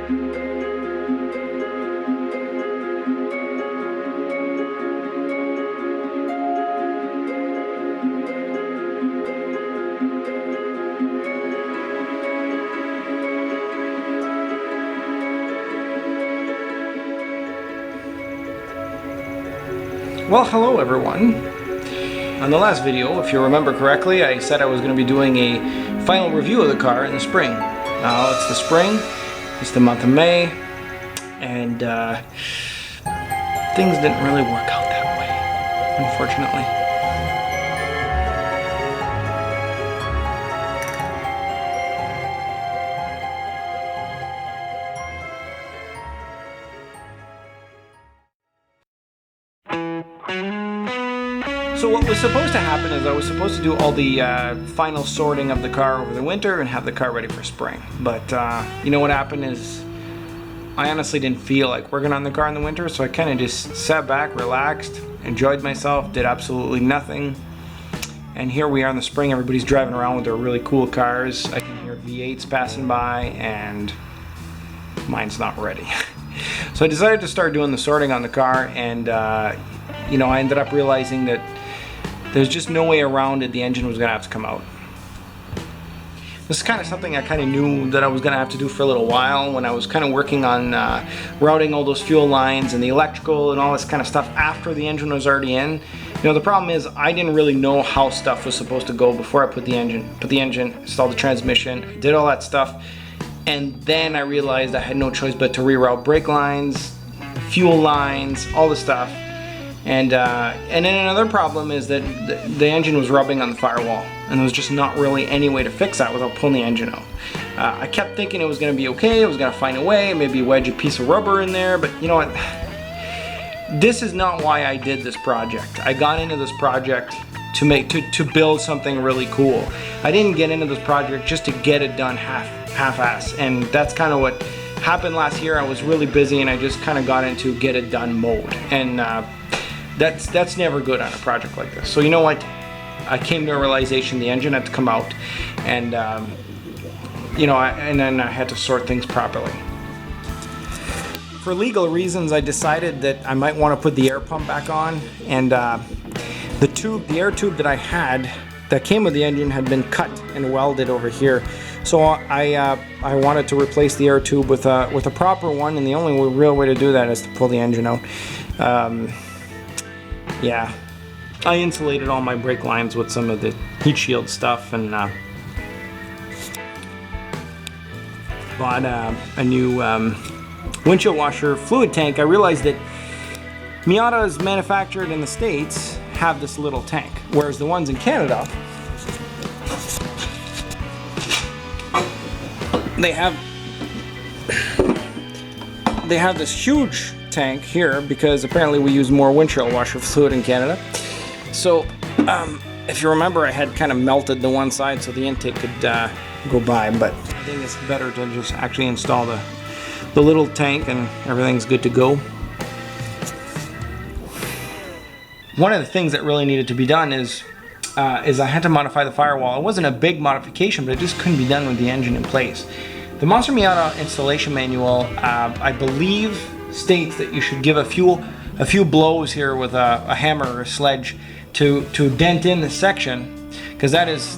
Well, hello everyone. On the last video, if you remember correctly, I said I was going to be doing a final review of the car in the spring. Now it's the spring, it's the month of May, and things didn't really work out that way, unfortunately. So what was supposed to happen is I was supposed to do all the final sorting of the car over the winter and have the car ready for spring. But you know what happened is I honestly didn't feel like working on the car in the winter, so I kind of just sat back, relaxed, enjoyed myself, did absolutely nothing. And here we are in the spring, everybody's driving around with their really cool cars. I can hear V8s passing by and mine's not ready. So I decided to start doing the sorting on the car, and you know, I ended up realizing that there's just no way around it. The engine was gonna have to come out. This is kind of something I kind of knew that I was gonna have to do for a little while when I was kind of working on routing all those fuel lines and the electrical and all this kind of stuff after the engine was already in. You know, the problem is I didn't really know how stuff was supposed to go before I put the engine, installed the transmission, did all that stuff, and then I realized I had no choice but to reroute brake lines, fuel lines, all the stuff. And then another problem is that the engine was rubbing on the firewall, and there was just not really any way to fix that without pulling the engine out. I kept thinking it was going to be okay, I was going to find a way, maybe wedge a piece of rubber in there, but you know what? This is not why I did this project. I got into this project to build something really cool. I didn't get into this project just to get it done half-ass, and that's kind of what happened last year. I was really busy and I just kind of got into get it done mode, and that's never good on a project like this. So you know what? I came to a realization the engine had to come out, and you know, and then I had to sort things properly. For legal reasons, I decided that I might want to put the air pump back on, and the air tube that I had that came with the engine had been cut and welded over here. So I wanted to replace the air tube with a proper one, and the only real way to do that is to pull the engine out. Yeah, I insulated all my brake lines with some of the heat shield stuff, and bought a new windshield washer fluid tank. I realized that Miatas manufactured in the States have this little tank, whereas the ones in Canada, they have this huge tank here because apparently we use more windshield washer fluid in Canada. So if you remember, I had kind of melted the one side so the intake could go by, but I think it's better to just actually install the little tank and everything's good to go. One of the things that really needed to be done is I had to modify the firewall. It wasn't a big modification, but it just couldn't be done with the engine in place. The Monster Miata installation manual, I believe, states that you should give a few blows here with a hammer or a sledge to dent in the section, because that is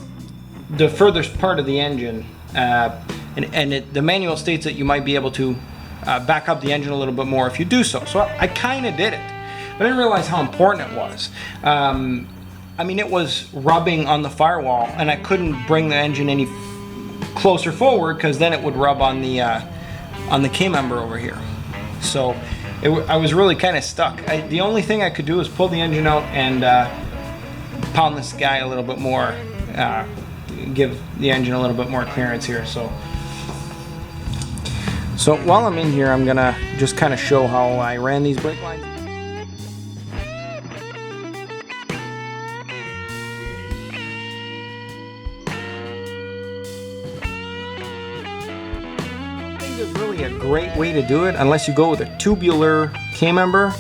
the furthest part of the engine, and the manual states that you might be able to back up the engine a little bit more if you do so. So I kind of did it, but I didn't realize how important it was. I mean, it was rubbing on the firewall, and I couldn't bring the engine any closer forward because then it would rub on the K-member over here. So I was really kind of stuck. The only thing I could do was pull the engine out and pound this guy a little bit more, give the engine a little bit more clearance here. So while I'm in here, I'm gonna just kind of show how I ran these brake lines. Is really a great way to do it unless you go with a tubular K-member,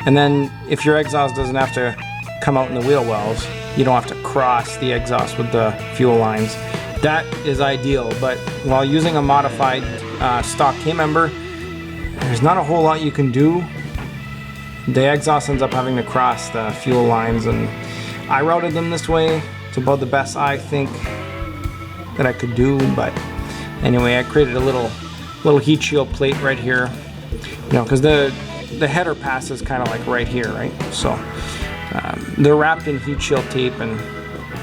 and then if your exhaust doesn't have to come out in the wheel wells, you don't have to cross the exhaust with the fuel lines. that is ideal. But while using a modified stock K-member, there's not a whole lot you can do. The exhaust ends up having to cross the fuel lines, and I routed them this way. It's about the best I think that I could do. But anyway, I created a little heat shield plate right here, you know, because the header pass is kind of like right here, right? So they're wrapped in heat shield tape, and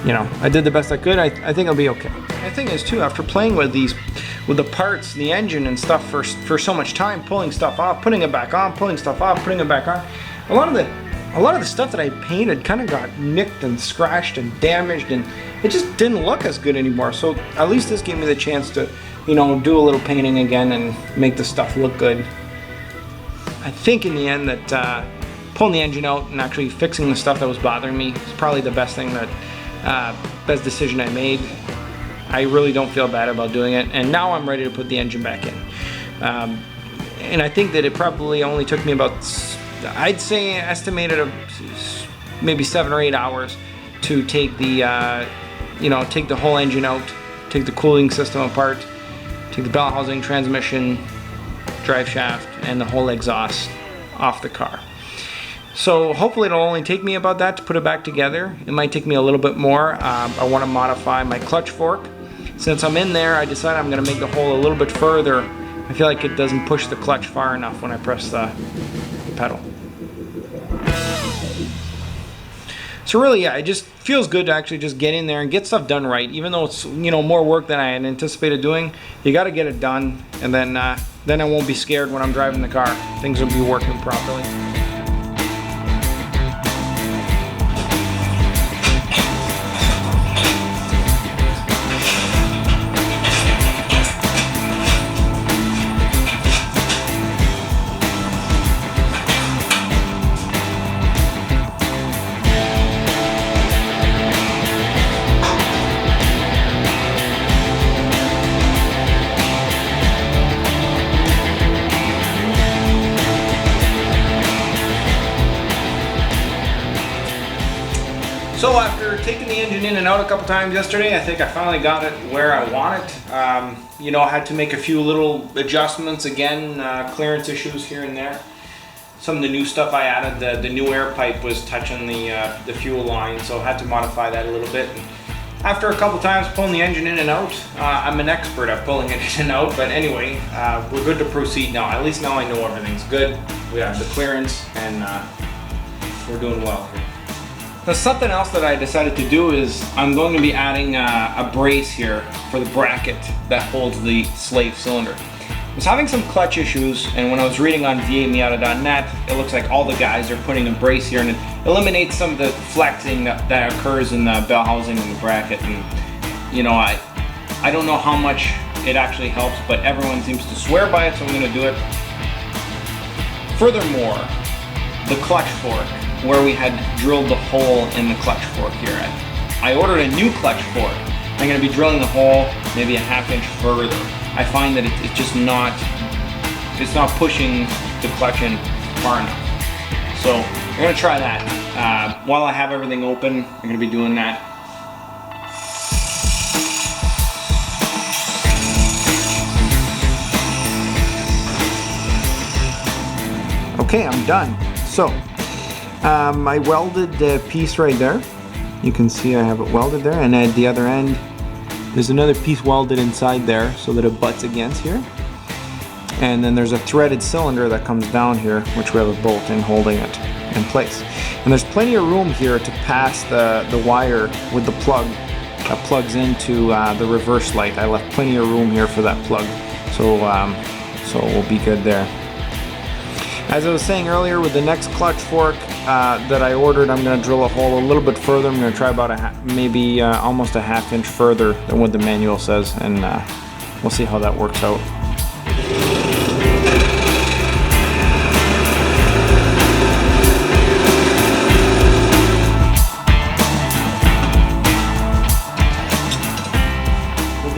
you know, I did the best I could. I think it'll be okay. The thing is too, after playing with the parts, the engine and stuff for so much time, pulling stuff off, putting it back on, pulling stuff off, putting it back on, a lot of the stuff that I painted kind of got nicked and scratched and damaged, and it just didn't look as good anymore. So at least this gave me the chance to, you know, do a little painting again and make the stuff look good. I think in the end that pulling the engine out and actually fixing the stuff that was bothering me is probably the best decision I made. I really don't feel bad about doing it, and now I'm ready to put the engine back in. And I think that it probably only took me about, I'd say, estimated of maybe 7 or 8 hours to take the, take the whole engine out, take the cooling system apart, take the bell housing, transmission, drive shaft, and the whole exhaust off the car. So hopefully it'll only take me about that to put it back together. It might take me a little bit more. I want to modify my clutch fork. Since I'm in there, I decided I'm going to make the hole a little bit further. I feel like it doesn't push the clutch far enough when I press the pedal. So really, yeah, it just feels good to actually just get in there and get stuff done right. Even though it's, you know, more work than I had anticipated doing, you got to get it done, and then I won't be scared when I'm driving the car. Things will be working properly. So after taking the engine in and out a couple times yesterday, I think I finally got it where I want it. You know, I had to make a few little adjustments again, clearance issues here and there. Some of the new stuff I added, the new air pipe was touching the fuel line, so I had to modify that a little bit. And after a couple times pulling the engine in and out, I'm an expert at pulling it in and out, but anyway, we're good to proceed now. At least now I know everything's good. We have the clearance, and we're doing well here. Now, something else that I decided to do is I'm going to be adding a brace here for the bracket that holds the slave cylinder. I was having some clutch issues, and when I was reading on V8Miata.net, it looks like all the guys are putting a brace here, and it eliminates some of the flexing that occurs in the bell housing and the bracket. And you know, I don't know how much it actually helps, but everyone seems to swear by it, so I'm going to do it. Furthermore, the clutch fork, where we had drilled the hole in the clutch fork here. I ordered a new clutch fork. I'm going to be drilling the hole maybe a ½ inch further. I find that it's just not pushing the clutch in far enough. So I'm going to try that. While I have everything open, I'm going to be doing that. Okay, I'm done. So I welded the piece right there. You can see I have it welded there, and at the other end there's another piece welded inside there so that it butts against here. And then there's a threaded cylinder that comes down here, which we have a bolt in holding it in place. And there's plenty of room here to pass the wire with the plug that plugs into the reverse light. I left plenty of room here for that plug, so we'll be good there. As I was saying earlier, with the next clutch fork that I ordered, I'm going to drill a hole a little bit further. I'm going to try about maybe almost a ½ inch further than what the manual says, and we'll see how that works out. Well,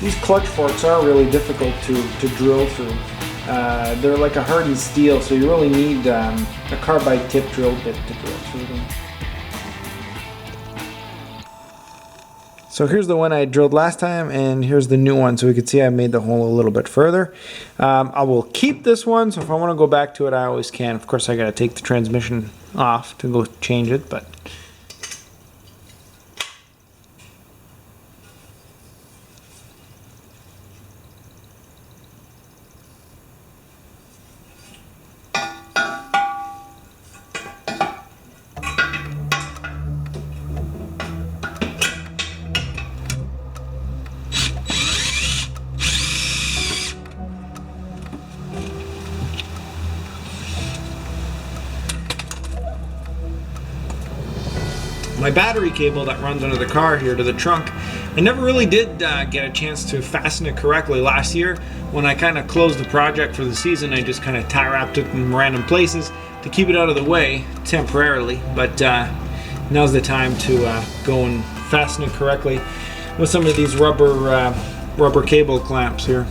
these clutch forks are really difficult to drill through. They're like a hardened steel, so you really need a carbide tip drill bit to drill through them. So here's the one I drilled last time, and here's the new one, so we can see I made the hole a little bit further. I will keep this one, so if I want to go back to it, I always can. Of course, I got to take the transmission off to go change it, but... my battery cable that runs under the car here to the trunk, I never really did get a chance to fasten it correctly. Last year, when I kind of closed the project for the season, I just kind of tie wrapped it in random places to keep it out of the way temporarily. But now's the time to go and fasten it correctly with some of these rubber cable clamps here.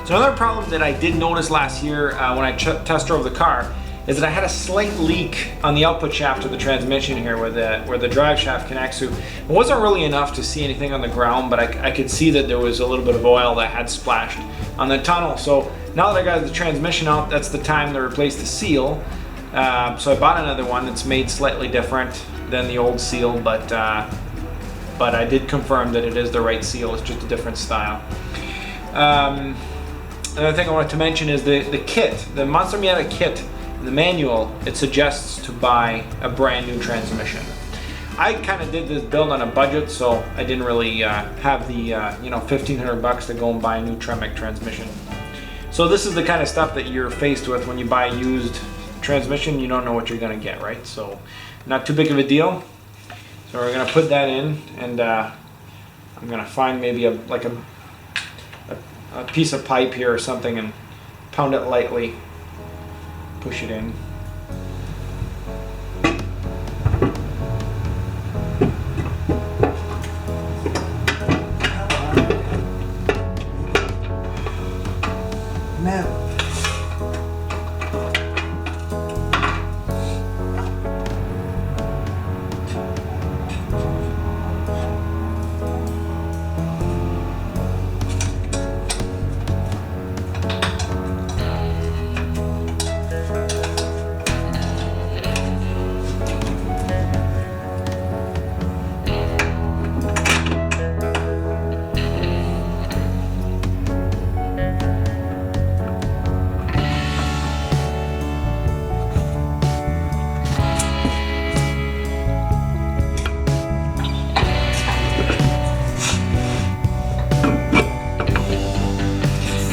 So another problem that I did notice last year when I test drove the car is that I had a slight leak on the output shaft of the transmission here where the drive shaft connects to. It wasn't really enough to see anything on the ground, but I could see that there was a little bit of oil that had splashed on the tunnel. So now that I got the transmission out, that's the time to replace the seal. So I bought another one that's made slightly different than the old seal, but I did confirm that it is the right seal. It's just a different style. Another thing I wanted to mention is the kit, the Monster Miata kit, the manual. It suggests to buy a brand new transmission. I kind of did this build on a budget, so I didn't really have the $1,500 to go and buy a new Tremec transmission. So this is the kind of stuff that you're faced with when you buy a used transmission. You don't know what you're gonna get, right? So not too big of a deal. So we're gonna put that in, and I'm gonna find maybe a piece of pipe here or something and pound it lightly, push it in. Now.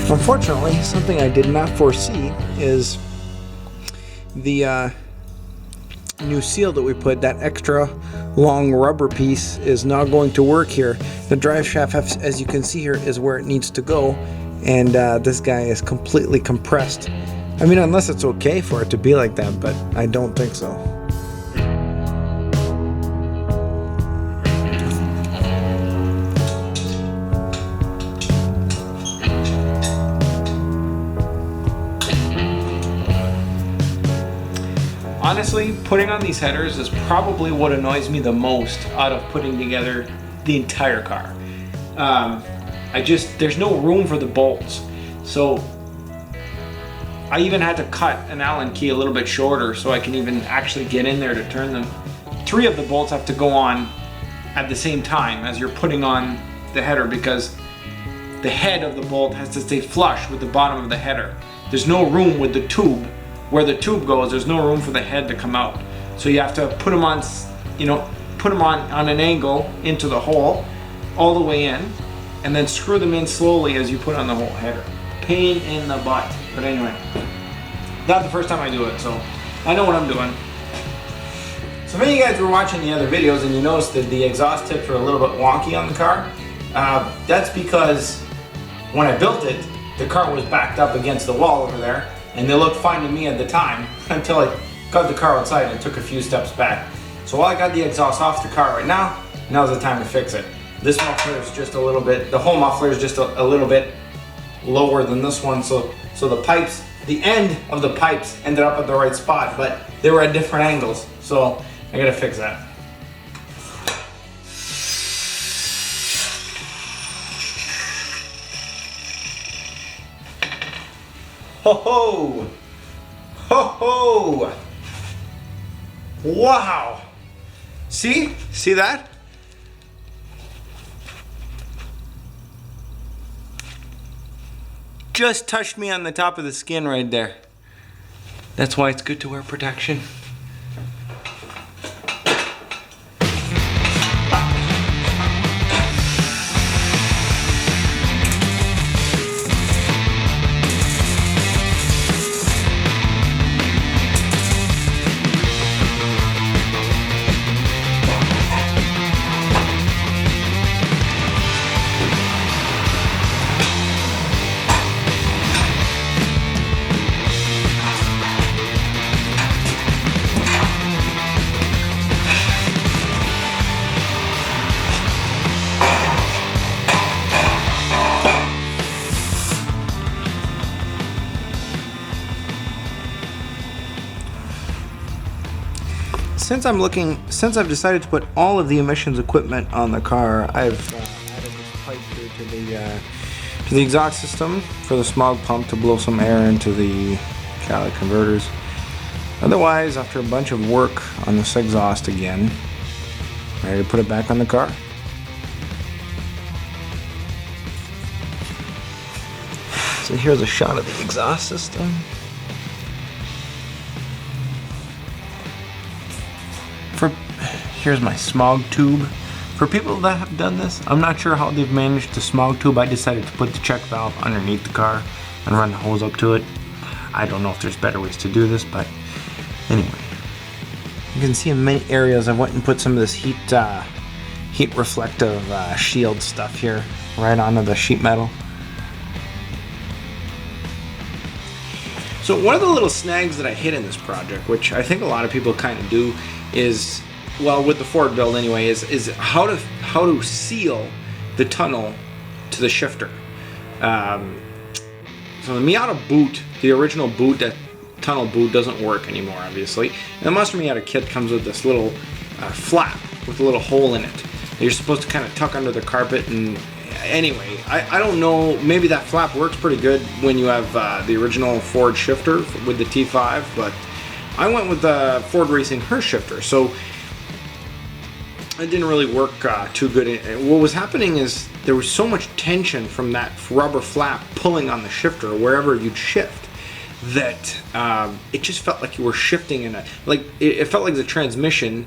Unfortunately, something I did not foresee is the new seal that we put. That extra long rubber piece is not going to work here. The drive shaft, as you can see here, is where it needs to go, and this guy is completely compressed. I mean, unless it's okay for it to be like that, but I don't think so. Honestly, putting on these headers is probably what annoys me the most out of putting together the entire car. There's no room for the bolts. So I even had to cut an Allen key a little bit shorter so I can even actually get in there to turn them. 3 of the bolts have to go on at the same time as you're putting on the header, because the head of the bolt has to stay flush with the bottom of the header. There's no room with the tube. Where the tube goes, there's no room for the head to come out. So you have to put them on, on an angle into the hole, all the way in, and then screw them in slowly as you put on the whole header. Pain in the butt. But anyway, not the first time I do it, so I know what I'm doing. So many of you guys were watching the other videos and you noticed that the exhaust tips were a little bit wonky on the car. That's because when I built it, the car was backed up against the wall over there, and they looked fine to me at the time until I got the car outside and took a few steps back. So while I got the exhaust off the car right now, now's the time to fix it. This muffler is just a little bit, the whole muffler is just a little bit lower than this one, so the pipes, the end of the pipes ended up at the right spot, but they were at different angles. So I gotta fix that. Ho ho! Ho ho! Wow! See? See that? Just touched me on the top of the skin right there. That's why it's good to wear protection. Since I've decided to put all of the emissions equipment on the car, I've added this pipe here to the exhaust system for the smog pump to blow some air into the catalytic converters. Otherwise, after a bunch of work on this exhaust again, I'm ready to put it back on the car. So here's a shot of the exhaust system. Here's my smog tube. For people that have done this, I'm not sure how they've managed the smog tube. I decided to put the check valve underneath the car and run the hose up to it. I don't know if there's better ways to do this, but anyway. You can see in many areas I went and put some of this heat reflective shield stuff here right onto the sheet metal. So one of the little snags that I hit in this project, which I think a lot of people kind of do, is, well, with the Ford build anyway, is how to seal the tunnel to the shifter. So the Miata boot, the original boot, that tunnel boot doesn't work anymore, obviously. And the Monster Miata kit comes with this little flap with a little hole in it that you're supposed to kind of tuck under the carpet. And anyway, I don't know, maybe that flap works pretty good when you have the original Ford shifter with the T5, but I went with the Ford Racing Hearst shifter, so it didn't really work too good. What was happening is there was so much tension from that rubber flap pulling on the shifter wherever you'd shift that it just felt like you were shifting in it felt like the transmission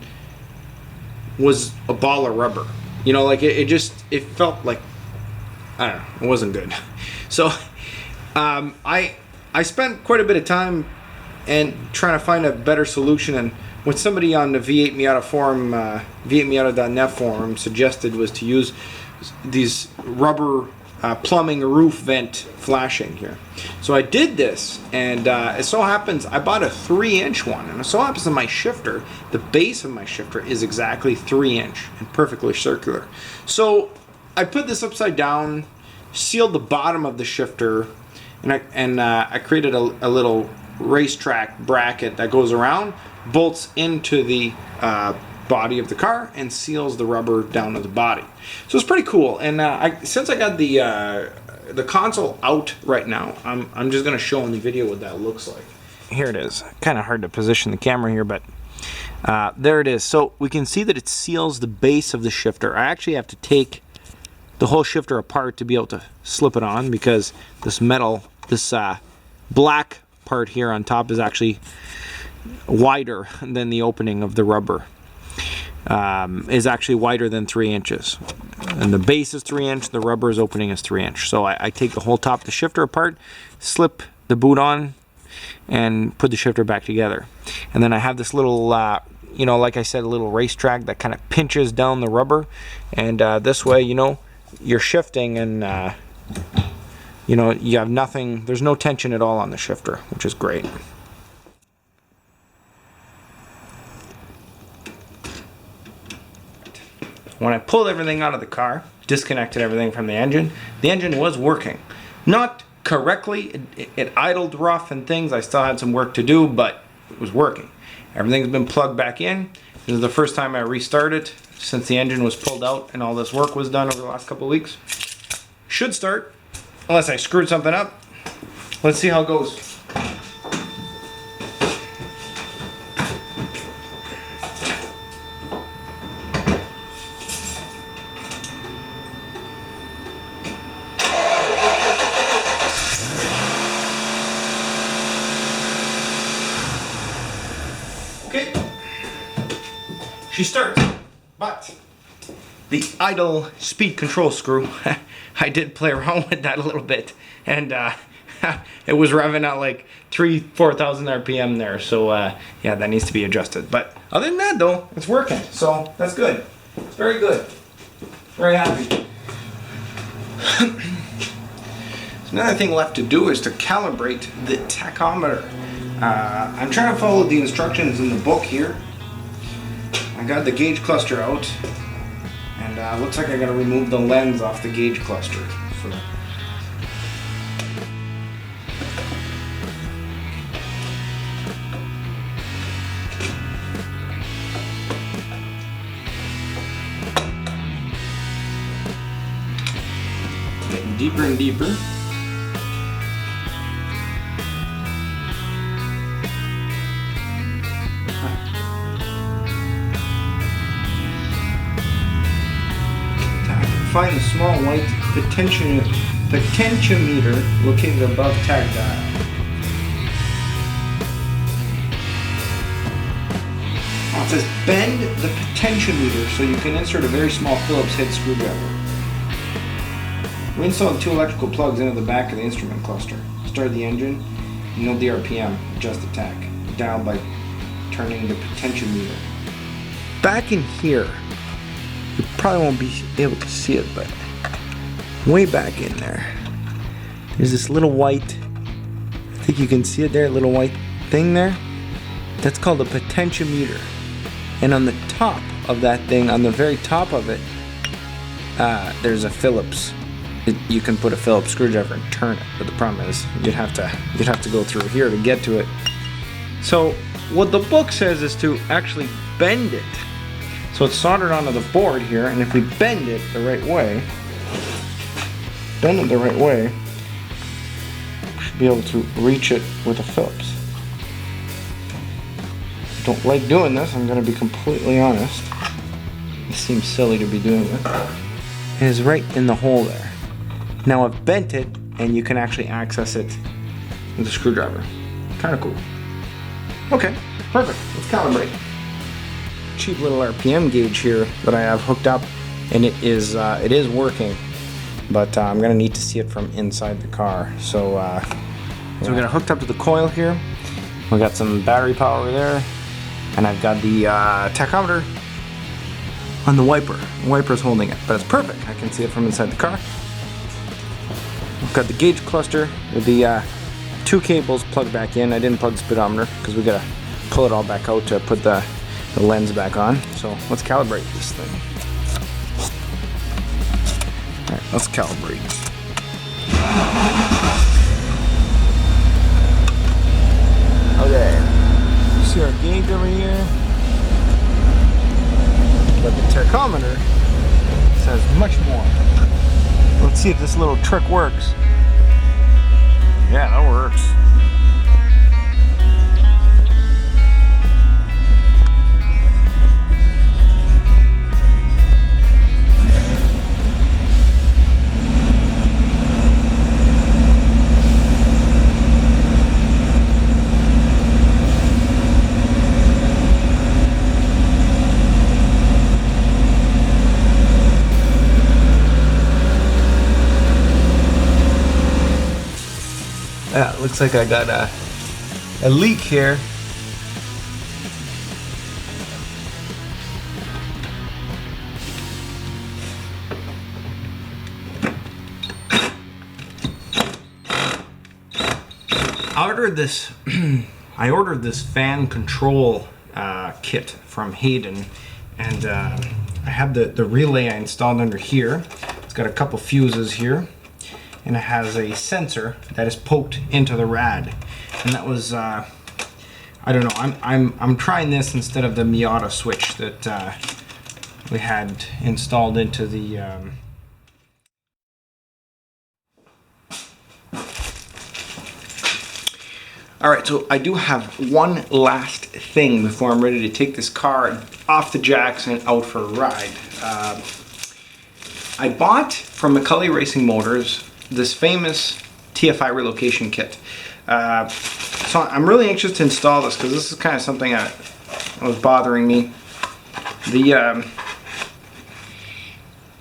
was a ball of rubber. You know, like it felt like, I don't know, it wasn't good. So I spent quite a bit of time and trying to find a better solution, and what somebody on the V8 Miata forum, V8Miata.net forum, suggested was to use these rubber plumbing roof vent flashing here. So I did this, and it so happens I bought a 3-inch one, and it so happens that my shifter, the base of my shifter, is exactly 3-inch and perfectly circular. So I put this upside down, sealed the bottom of the shifter, and I created a little racetrack bracket that goes around, bolts into the body of the car, and seals the rubber down to the body. So it's pretty cool. And since I got the console out right now, I'm just going to show in the video what that looks like. Here it is. Kind of hard to position the camera here, but there it is. So we can see that it seals the base of the shifter. I actually have to take the whole shifter apart to be able to slip it on, because this metal, this black part here on top is actually wider than the opening of the rubber. Is actually wider than 3 inches, and the base is 3 inch, the rubber's opening is 3 inch. So I take the whole top of the shifter apart, slip the boot on, and put the shifter back together. And then I have this little you know, like I said, a little racetrack that kind of pinches down the rubber, and this way, you know, you're shifting, and you know, you have nothing, there's no tension at all on the shifter, which is great. When I pulled everything out of the car, disconnected everything from the engine was working. Not correctly, it idled rough and things, I still had some work to do, but was working. Everything's been plugged back in. This is the first time I restart it since the engine was pulled out and all this work was done over the last couple of weeks. Should start, unless I screwed something up. Let's see how it goes. Okay, she starts, but the idle speed control screw, I did play around with that a little bit, and it was revving at like 4,000 RPM there, so yeah, that needs to be adjusted. But other than that though, it's working, so that's good. It's very good. Very happy. So another thing left to do is to calibrate the tachometer. I'm trying to follow the instructions in the book here. I got the gauge cluster out, and looks like I gotta remove the lens off the gauge cluster. So. Getting deeper and deeper. Find the small white potentiometer located above tag dial. Now it says bend the potentiometer so you can insert a very small Phillips head screwdriver. We installed 2 electrical plugs into the back of the instrument cluster. Start the engine, note the RPM, adjust the tach. Dial by turning the potentiometer. Back in here, you probably won't be able to see it, but way back in there's this little white, I think you can see it there, little white thing there. That's called a potentiometer. And on the top of that thing, on the very top of it, there's a Phillips. You can put a Phillips screwdriver and turn it, but the problem is you'd have to go through here to get to it. So what the book says is to actually bend it. So it's soldered onto the board here, and if we bend it the right way, we should be able to reach it with a Phillips. I don't like doing this, I'm going to be completely honest. It seems silly to be doing this. It is right in the hole there. Now I've bent it, and you can actually access it with a screwdriver. Kind of cool. Okay, perfect. Let's calibrate. Cheap little RPM gauge here that I have hooked up, and it is working, but I'm gonna need to see it from inside the car. So we got it hooked up to the coil here. We got some battery power there, and I've got the tachometer on the wiper. The wiper's holding it, but it's perfect. I can see it from inside the car. We've got the gauge cluster with the 2 cables plugged back in. I didn't plug the speedometer because we gotta pull it all back out to put the lens back on. So let's calibrate this thing. Alright, let's calibrate. Okay, you see our gauge over here? But the tachometer says much more. Let's see if this little trick works. Yeah, that works. Yeah, looks like I got a leak here. I ordered this fan control kit from Hayden, and I have the relay I installed under here. It's got a couple fuses here, and it has a sensor that is poked into the rad, and that was I don't know. I'm trying this instead of the Miata switch that we had installed into the. All right, so I do have one last thing before I'm ready to take this car off the jacks and out for a ride. I bought from McCully Racing Motors this famous TFI relocation kit. So I'm really anxious to install this because this is kind of something that was bothering me. The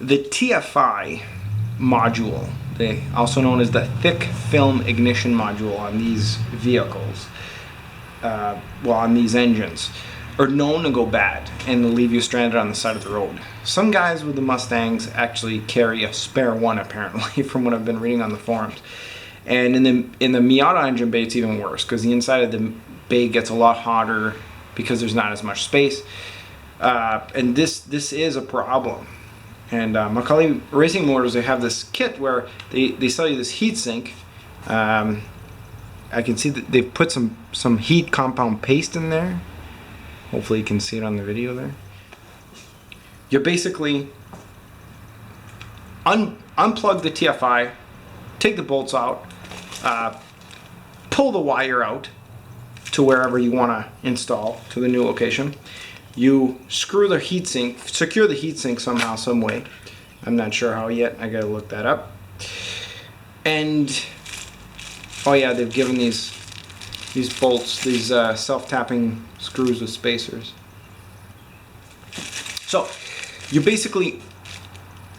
TFI module, also known as the thick film ignition module on these vehicles, on these engines, are known to go bad and leave you stranded on the side of the road. Some guys with the Mustangs actually carry a spare one, apparently, from what I've been reading on the forums. And in the Miata engine bay, it's even worse because the inside of the bay gets a lot hotter because there's not as much space. And this is a problem. And McCully Racing Motors, they have this kit where they sell you this heat sink. I can see that they've put some heat compound paste in there. Hopefully you can see it on the video there. You basically unplug the TFI, take the bolts out, pull the wire out to wherever you want to install to the new location. You screw the heatsink, secure the heatsink somehow, some way. I'm not sure how yet. I gotta look that up. And oh yeah, they've given these bolts, these self-tapping screws with spacers. So you basically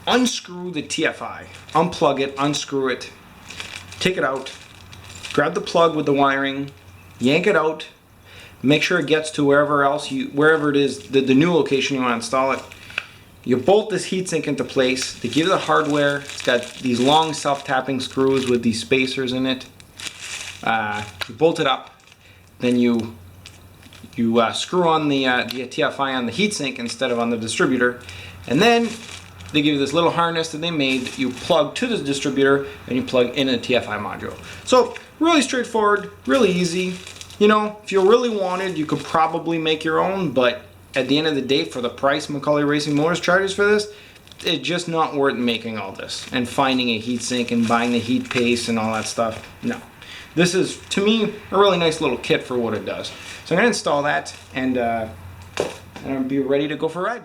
unscrew the TFI, unplug it, unscrew it, take it out, grab the plug with the wiring, yank it out, make sure it gets to wherever it is, the new location you want to install it. You bolt this heatsink into place. They give you the hardware. It's got these long self-tapping screws with these spacers in it. You bolt it up, then you screw on the TFI on the heatsink instead of on the distributor, and then they give you this little harness that they made. You plug to the distributor and you plug in a TFI module. So really straightforward, really easy. You know, if you really wanted, you could probably make your own, but at the end of the day, for the price McCully Racing Motors charges for this, it's just not worth making all this and finding a heatsink and buying the heat paste and all that stuff. No. This is, to me, a really nice little kit for what it does. So I'm going to install that and I'll be ready to go for a ride.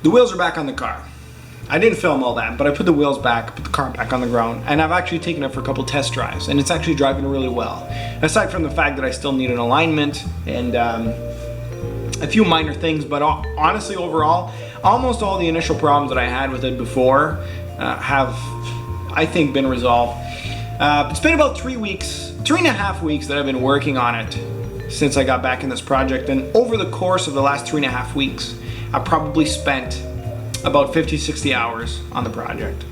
The wheels are back on the car. I didn't film all that, but I put the wheels back, put the car back on the ground, and I've actually taken it for a couple test drives, and it's actually driving really well. Aside from the fact that I still need an alignment and a few minor things, but honestly, overall, almost all the initial problems that I had with it before have, I think, been resolved. It's been about 3.5 weeks that I've been working on it since I got back in this project, and over the course of the last 3.5 weeks, I probably spent about 50-60 hours on the project.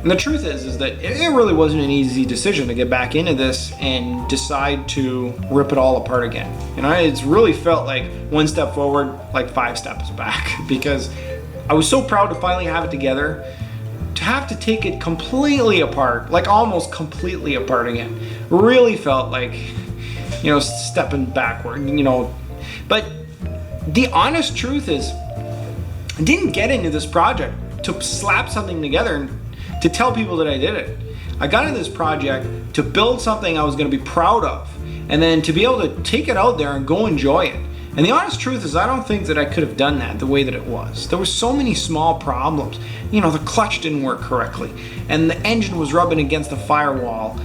And the truth is that it really wasn't an easy decision to get back into this and decide to rip it all apart again. You know, it's really felt like one step forward, like 5 steps back, because I was so proud to finally have it together. To have to take it completely apart, like almost completely apart again, really felt like, you know, stepping backward, you know. But the honest truth is, I didn't get into this project to slap something together and to tell people that I did it. I got into this project to build something I was going to be proud of, and then to be able to take it out there and go enjoy it. And the honest truth is, I don't think that I could have done that the way that it was. There were so many small problems. You know, the clutch didn't work correctly, and the engine was rubbing against the firewall.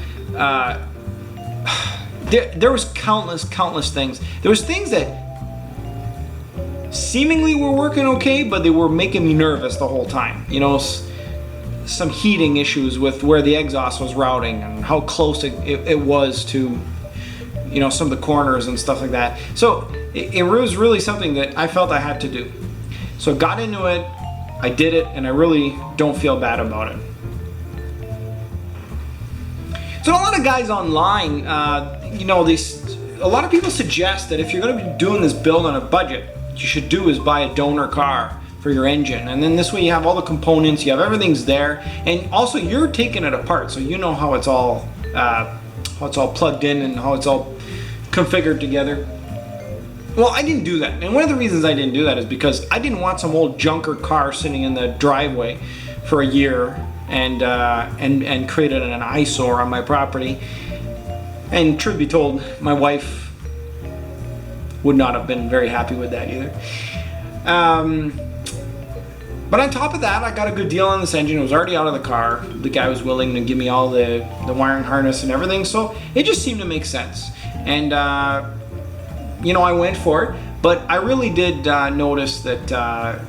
There was countless things. There was things that seemingly were working okay, but they were making me nervous the whole time. You know, some heating issues with where the exhaust was routing and how close it was to, you know, some of the corners and stuff like that. So it was really something that I felt I had to do. So got into it, I did it, and I really don't feel bad about it. So a lot of guys online, you know, a lot of people suggest that if you're going to be doing this build on a budget, what you should do is buy a donor car for your engine, and then this way you have all the components, you have everything's there, and also you're taking it apart, so you know how it's all plugged in and how it's all configured together. Well, I didn't do that, and one of the reasons I didn't do that is because I didn't want some old junker car sitting in the driveway for a year and created an eyesore on my property. And truth be told, my wife would not have been very happy with that either. But on top of that, I got a good deal on this engine. It was already out of the car. The guy was willing to give me all the wiring harness and everything, so it just seemed to make sense. And you know, I went for it, but I really did notice that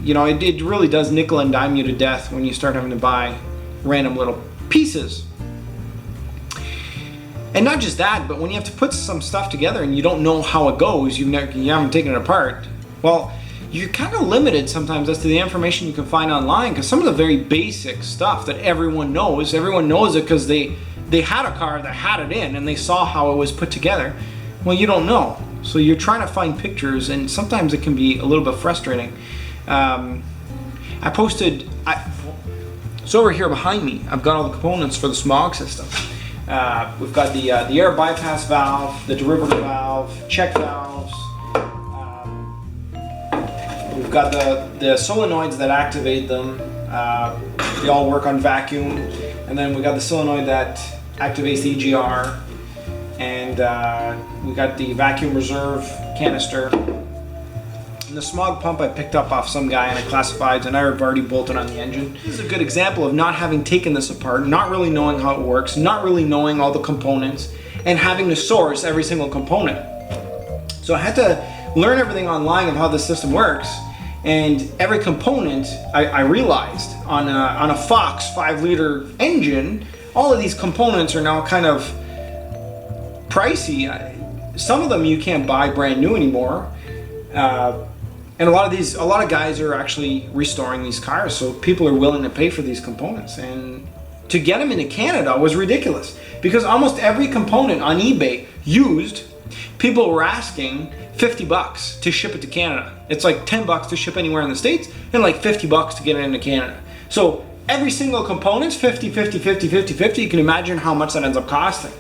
you know, it really does nickel and dime you to death when you start having to buy random little pieces. And not just that, but when you have to put some stuff together and you don't know how it goes, you haven't taken it apart, well, you're kind of limited sometimes as to the information you can find online, because some of the very basic stuff that everyone knows it because they had a car that had it in and they saw how it was put together. Well, you don't know. So you're trying to find pictures, and sometimes it can be a little bit frustrating. So over here behind me, I've got all the components for the Smog system. We've got the air bypass valve, the derivative valve, check valves. We've got the solenoids that activate them. They all work on vacuum. And then we got the solenoid that activates the EGR. And we got the vacuum reserve canister. And the Smog pump I picked up off some guy in a classifieds, and I've already bolted on the engine. This is a good example of not having taken this apart, not really knowing how it works, not really knowing all the components, and having to source every single component. So I had to learn everything online of how the system works, and every component I realized on a Fox 5-liter engine, all of these components are now kind of pricey. Some of them you can't buy brand new anymore. And a lot of guys are actually restoring these cars, so people are willing to pay for these components. And to get them into Canada was ridiculous, because almost every component on eBay used, people were asking $50 to ship it to Canada. It's like $10 to ship anywhere in the States, and like $50 to get it into Canada. So every single component's 50, 50, 50, 50, 50. You can imagine how much that ends up costing.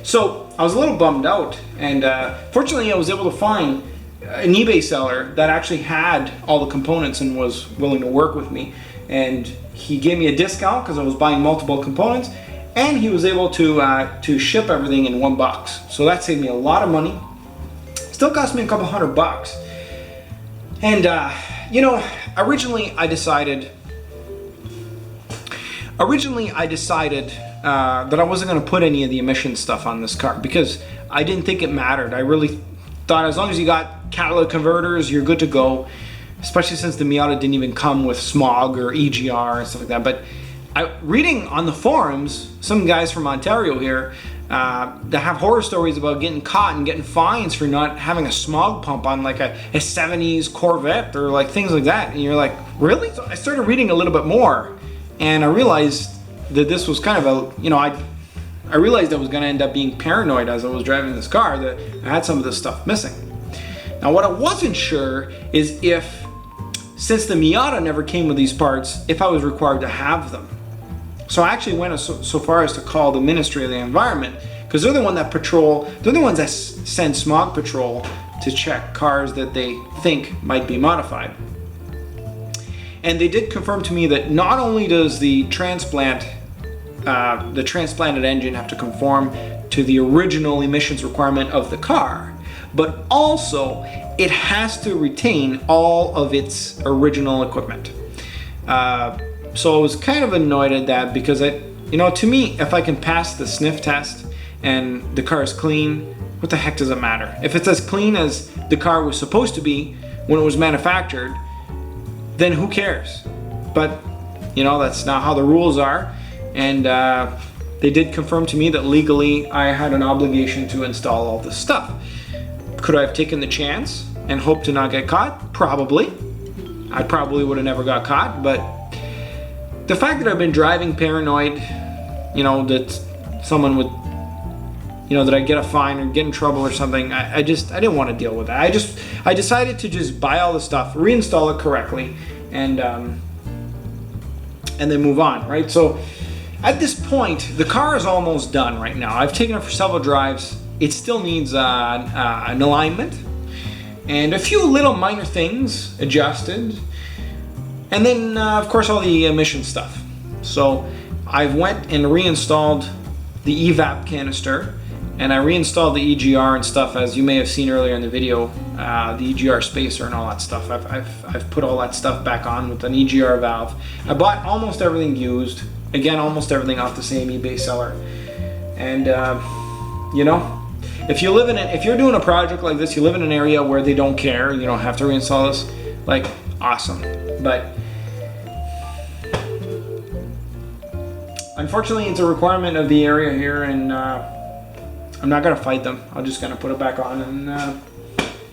So I was a little bummed out, and fortunately I was able to find an eBay seller that actually had all the components and was willing to work with me, and he gave me a discount because I was buying multiple components, and he was able to ship everything in $1. So that saved me a lot of money. Still cost me a couple $100. And you know, originally I decided that I wasn't going to put any of the emission stuff on this car because I didn't think it mattered. I really thought as long as you got catalytic converters, you're good to go, especially since the Miata didn't even come with Smog or EGR and stuff like that. But reading on the forums, some guys from Ontario here that have horror stories about getting caught and getting fines for not having a Smog pump on like a 70s Corvette or like things like that. And you're like, really? So I started reading a little bit more, and I realized that this was kind of a, you know, I realized I was going to end up being paranoid as I was driving this car, that I had some of this stuff missing. Now what I wasn't sure is if, since the Miata never came with these parts, if I was required to have them. So I actually went so far as to call the Ministry of the Environment, because they're the ones that send Smog Patrol to check cars that they think might be modified. And they did confirm to me that not only does the transplanted engine have to conform to the original emissions requirement of the car, but also it has to retain all of its original equipment. So I was kind of annoyed at that, because to me, if I can pass the sniff test and the car is clean, what the heck does it matter? If it's as clean as the car was supposed to be when it was manufactured, then who cares? But You know, that's not how the rules are. And they did confirm to me that legally I had an obligation to install all this stuff. Could I have taken the chance and hoped to not get caught? Probably. I probably would have never got caught, but the fact that I've been driving paranoid, you know, that someone would, you know, that I get a fine or get in trouble or something, I didn't want to deal with that. I decided to just buy all the stuff, reinstall it correctly, and then move on, right? So at this point, the car is almost done right now. I've taken it for several drives. It still needs an alignment and a few little minor things adjusted. And then, of course, all the emission stuff. So I went and reinstalled the evap canister, and I reinstalled the EGR and stuff, as you may have seen earlier in the video, the EGR spacer and all that stuff. I've put all that stuff back on with an EGR valve. I bought almost everything used. Again, almost everything off the same eBay seller. And you know, if you're doing a project like this, you live in an area where they don't care, you don't have to reinstall this, like, awesome. But unfortunately, it's a requirement of the area here, and I'm not gonna fight them. I'm just gonna put it back on,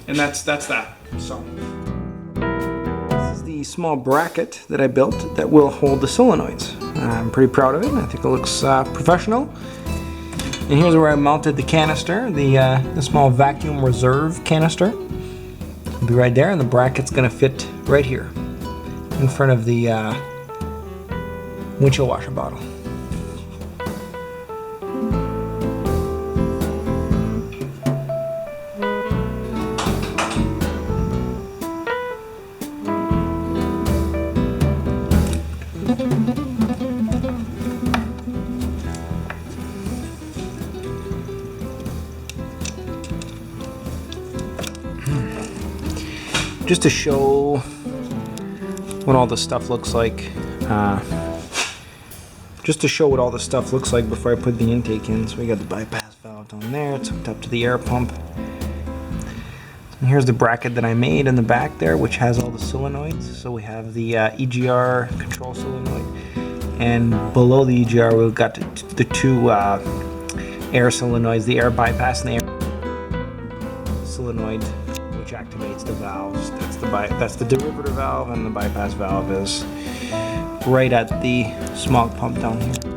and that's that. So this is the small bracket that I built that will hold the solenoids. I'm pretty proud of it. I think it looks professional. And here's where I mounted the canister, the small vacuum reserve canister. It'll be right there, and the bracket's gonna fit right here in front of the windshield washer bottle. Just to show what all this stuff looks like, before I put the intake in. So we got the bypass valve down there, it's hooked up to the air pump. And here's the bracket that I made in the back there, which has all the solenoids. So we have the EGR control solenoid, and below the EGR we've got the two air solenoids, the air bypass and the air solenoid, which activates the valves. That's the derivative valve, and the bypass valve is right at the smog pump down here.